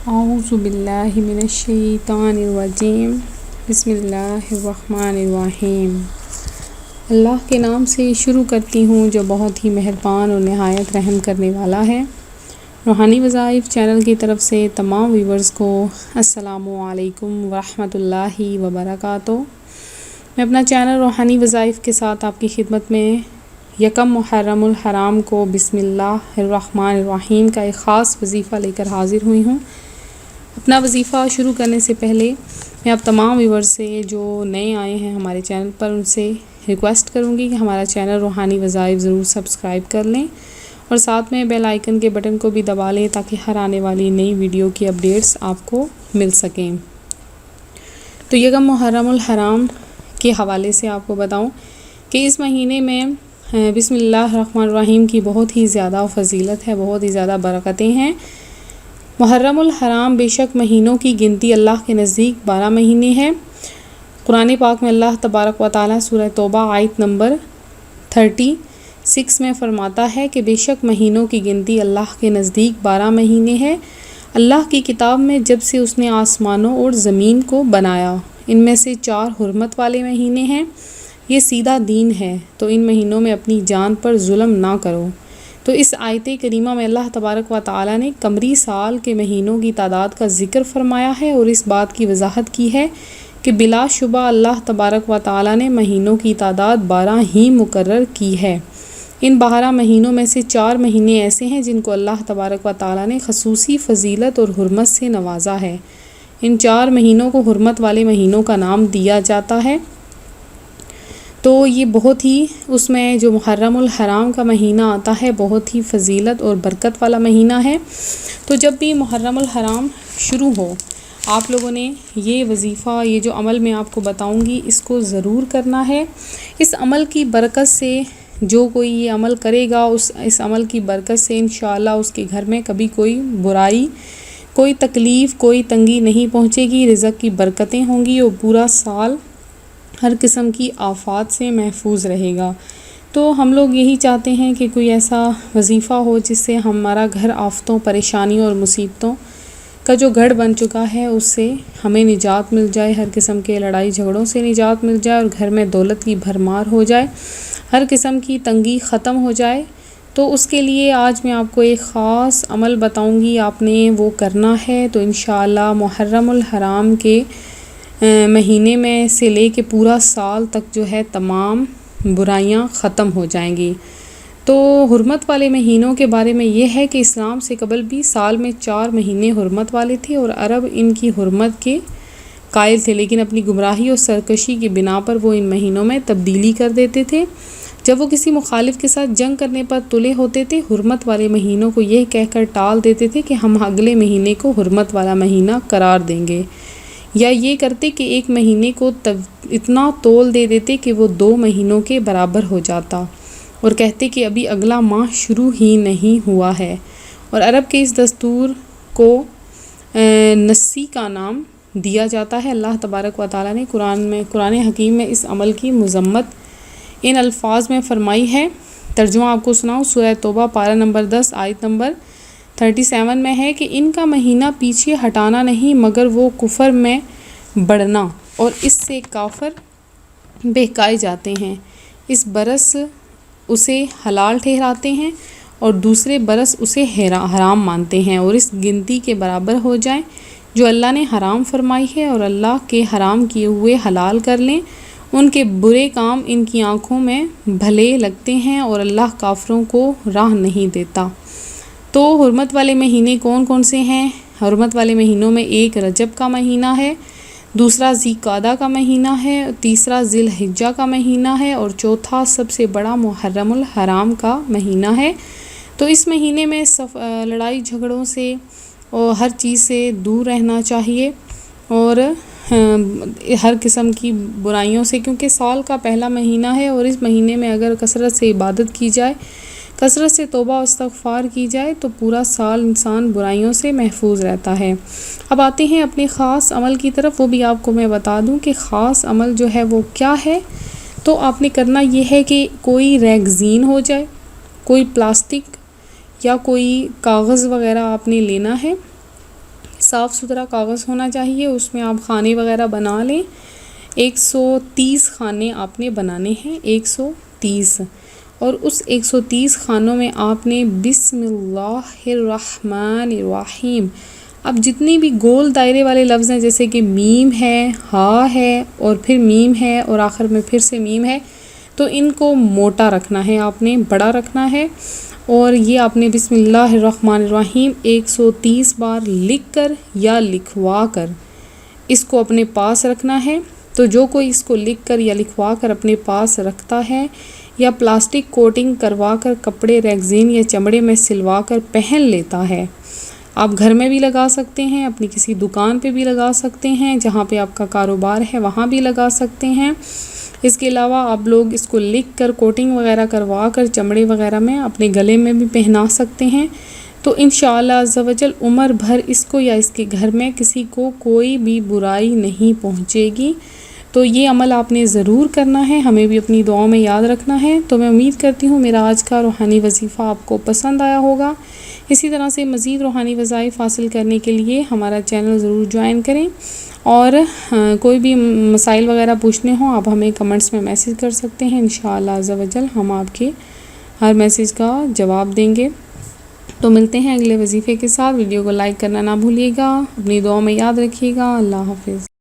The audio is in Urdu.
اعوذ باللہ من الشیطان الرجیم بسم اللہ الرحمن الرحیم۔ اللہ کے نام سے شروع کرتی ہوں جو بہت ہی مہربان اور نہایت رحم کرنے والا ہے۔ روحانی وظائف چینل کی طرف سے تمام ویورز کو السلام علیکم ورحمۃ اللہ وبرکاتہ۔ میں اپنا چینل روحانی وظائف کے ساتھ آپ کی خدمت میں یکم محرم الحرام کو بسم اللہ الرحمن الرحیم کا ایک خاص وظیفہ لے کر حاضر ہوئی ہوں۔ اپنا وظیفہ شروع کرنے سے پہلے میں آپ تمام ویورز سے جو نئے آئے ہیں ہمارے چینل پر ان سے ریکویسٹ کروں گی کہ ہمارا چینل روحانی وظائف ضرور سبسکرائب کر لیں اور ساتھ میں بیل آئیکن کے بٹن کو بھی دبا لیں تاکہ ہر آنے والی نئی ویڈیو کی اپڈیٹس آپ کو مل سکیں۔ تو یکم محرم الحرام کے حوالے سے آپ کو بتاؤں کہ اس مہینے میں بسم اللہ الرحمن الرحیم کی بہت ہی زیادہ فضیلت ہے، بہت ہی زیادہ برکتیں ہیں۔ محرم الحرام بے شک مہینوں کی گنتی اللہ کے نزدیک 12 مہینے ہے۔ قرآن پاک میں اللہ تبارک و تعالیٰ سورہ توبہ آیت نمبر 36 میں فرماتا ہے کہ بے شک مہینوں کی گنتی اللہ کے نزدیک 12 مہینے ہے، اللہ کی کتاب میں جب سے اس نے آسمانوں اور زمین کو بنایا۔ ان میں سے 4 حرمت والے مہینے ہیں، یہ سیدھا دین ہے، تو ان مہینوں میں اپنی جان پر ظلم نہ کرو۔ تو اس آیت کریمہ میں اللہ تبارک و تعالیٰ نے قمری سال کے مہینوں کی تعداد کا ذکر فرمایا ہے اور اس بات کی وضاحت کی ہے کہ بلا شبہ اللہ تبارک و تعالیٰ نے مہینوں کی تعداد 12 ہی مقرر کی ہے۔ ان 12 مہینوں میں سے 4 مہینے ایسے ہیں جن کو اللہ تبارک و تعالیٰ نے خصوصی فضیلت اور حرمت سے نوازا ہے۔ ان 4 مہینوں کو حرمت والے مہینوں کا نام دیا جاتا ہے۔ تو یہ بہت ہی اس میں جو محرم الحرام کا مہینہ آتا ہے بہت ہی فضیلت اور برکت والا مہینہ ہے۔ تو جب بھی محرم الحرام شروع ہو آپ لوگوں نے یہ وظیفہ، یہ جو عمل میں آپ کو بتاؤں گی اس کو ضرور کرنا ہے۔ اس عمل کی برکت سے جو کوئی یہ عمل کرے گا اس عمل کی برکت سے انشاءاللہ اس کے گھر میں کبھی کوئی برائی، کوئی تکلیف، کوئی تنگی نہیں پہنچے گی، رزق کی برکتیں ہوں گی اور پورا سال ہر قسم کی آفات سے محفوظ رہے گا۔ تو ہم لوگ یہی چاہتے ہیں کہ کوئی ایسا وظیفہ ہو جس سے ہمارا گھر آفتوں، پریشانیوں اور مصیبتوں کا جو گھر بن چکا ہے اس سے ہمیں نجات مل جائے، ہر قسم کے لڑائی جھگڑوں سے نجات مل جائے اور گھر میں دولت کی بھرمار ہو جائے، ہر قسم کی تنگی ختم ہو جائے۔ تو اس کے لیے آج میں آپ کو ایک خاص عمل بتاؤں گی، آپ نے وہ کرنا ہے۔ تو انشاءاللہ محرم الحرام کے مہینے میں سے لے کے پورا سال تک جو ہے تمام برائیاں ختم ہو جائیں گی۔ تو حرمت والے مہینوں کے بارے میں یہ ہے کہ اسلام سے قبل بھی سال میں 4 مہینے حرمت والے تھے اور عرب ان کی حرمت کے قائل تھے، لیکن اپنی گمراہی اور سرکشی کی بنا پر وہ ان مہینوں میں تبدیلی کر دیتے تھے۔ جب وہ کسی مخالف کے ساتھ جنگ کرنے پر تلے ہوتے تھے حرمت والے مہینوں کو یہ کہہ کر ٹال دیتے تھے کہ ہم اگلے مہینے کو حرمت والا مہینہ قرار دیں گے، یا یہ کرتے کہ ایک مہینے کو اتنا تول دے دیتے کہ وہ 2 مہینوں کے برابر ہو جاتا اور کہتے کہ ابھی اگلا ماہ شروع ہی نہیں ہوا ہے۔ اور عرب کے اس دستور کو نسی کا نام دیا جاتا ہے۔ اللہ تبارک و تعالیٰ نے قرآن حکیم میں اس عمل کی مذمت ان الفاظ میں فرمائی ہے۔ ترجمہ آپ کو سناؤں، سورہ توبہ پارہ نمبر 10 آیت نمبر 37 میں ہے کہ ان کا مہینہ پیچھے ہٹانا نہیں مگر وہ کفر میں بڑھنا اور اس سے کافر بہکائے جاتے ہیں، اس برس اسے حلال ٹھہراتے ہیں اور دوسرے برس اسے حرام مانتے ہیں، اور اس گنتی کے برابر ہو جائیں جو اللہ نے حرام فرمائی ہے اور اللہ کے حرام کیے ہوئے حلال کر لیں۔ ان کے برے کام ان کی آنکھوں میں بھلے لگتے ہیں اور اللہ کافروں کو راہ نہیں دیتا۔ تو حرمت والے مہینے کون کون سے ہیں؟ حرمت والے مہینوں میں ایک رجب کا مہینہ ہے، دوسرا ذی قعدہ کا مہینہ ہے، تیسرا ذی الحجہ کا مہینہ ہے اور چوتھا سب سے بڑا محرم الحرام کا مہینہ ہے۔ تو اس مہینے میں لڑائی جھگڑوں سے اور ہر چیز سے دور رہنا چاہیے اور ہر قسم کی برائیوں سے، کیونکہ سال کا پہلا مہینہ ہے اور اس مہینے میں اگر کثرت سے عبادت کی جائے، کثرت سے توبہ و استغفار کی جائے تو پورا سال انسان برائیوں سے محفوظ رہتا ہے۔ اب آتے ہیں اپنے خاص عمل کی طرف، وہ بھی آپ کو میں بتا دوں کہ خاص عمل جو ہے وہ کیا ہے۔ تو آپ نے کرنا یہ ہے کہ کوئی ریگزین ہو جائے، کوئی پلاسٹک یا کوئی کاغذ وغیرہ آپ نے لینا ہے، صاف ستھرا کاغذ ہونا چاہیے، اس میں آپ کھانے وغیرہ بنا لیں۔ 130 کھانے آپ نے بنانے ہیں، 130، اور اس 130 کھانوں میں آپ نے بسم اللہ الرحمن الرحیم، اب جتنی بھی گول دائرے والے لفظ ہیں جیسے کہ میم ہے، ہا ہے، اور پھر میم ہے، اور آخر میں پھر سے میم ہے، تو ان کو موٹا رکھنا ہے، آپ نے بڑا رکھنا ہے، اور یہ آپ نے بسم اللہ الرحمن الرحیم 130 بار لکھ کر یا لکھوا کر اس کو اپنے پاس رکھنا ہے۔ تو جو کوئی اس کو لکھ کر یا لکھوا کر اپنے پاس رکھتا ہے یا پلاسٹک کوٹنگ کروا کر کپڑے ریگزین یا چمڑے میں سلوا کر پہن لیتا ہے، آپ گھر میں بھی لگا سکتے ہیں، اپنی کسی دکان پہ بھی لگا سکتے ہیں، جہاں پہ آپ کا کاروبار ہے وہاں بھی لگا سکتے ہیں۔ اس کے علاوہ آپ لوگ اس کو لکھ کر کوٹنگ وغیرہ کروا کر چمڑے وغیرہ میں اپنے گلے میں بھی پہنا سکتے ہیں، تو انشاءاللہ عز و جل عمر بھر اس کو یا اس کے گھر میں کسی کو کوئی بھی برائی نہیں پہنچے گی۔ تو یہ عمل آپ نے ضرور کرنا ہے، ہمیں بھی اپنی دعاؤں میں یاد رکھنا ہے۔ تو میں امید کرتی ہوں میرا آج کا روحانی وظیفہ آپ کو پسند آیا ہوگا۔ اسی طرح سے مزید روحانی وظائف حاصل کرنے کے لیے ہمارا چینل ضرور جوائن کریں، اور کوئی بھی مسائل وغیرہ پوچھنے ہوں آپ ہمیں کمنٹس میں میسیج کر سکتے ہیں، انشاءاللہ عز و جل ہم آپ کے ہر میسیج کا جواب دیں گے۔ تو ملتے ہیں اگلے وظیفے کے ساتھ، ویڈیو کو لائک کرنا نہ بھولیے گا، اپنی دعاؤں میں یاد رکھیے گا۔ اللہ حافظ۔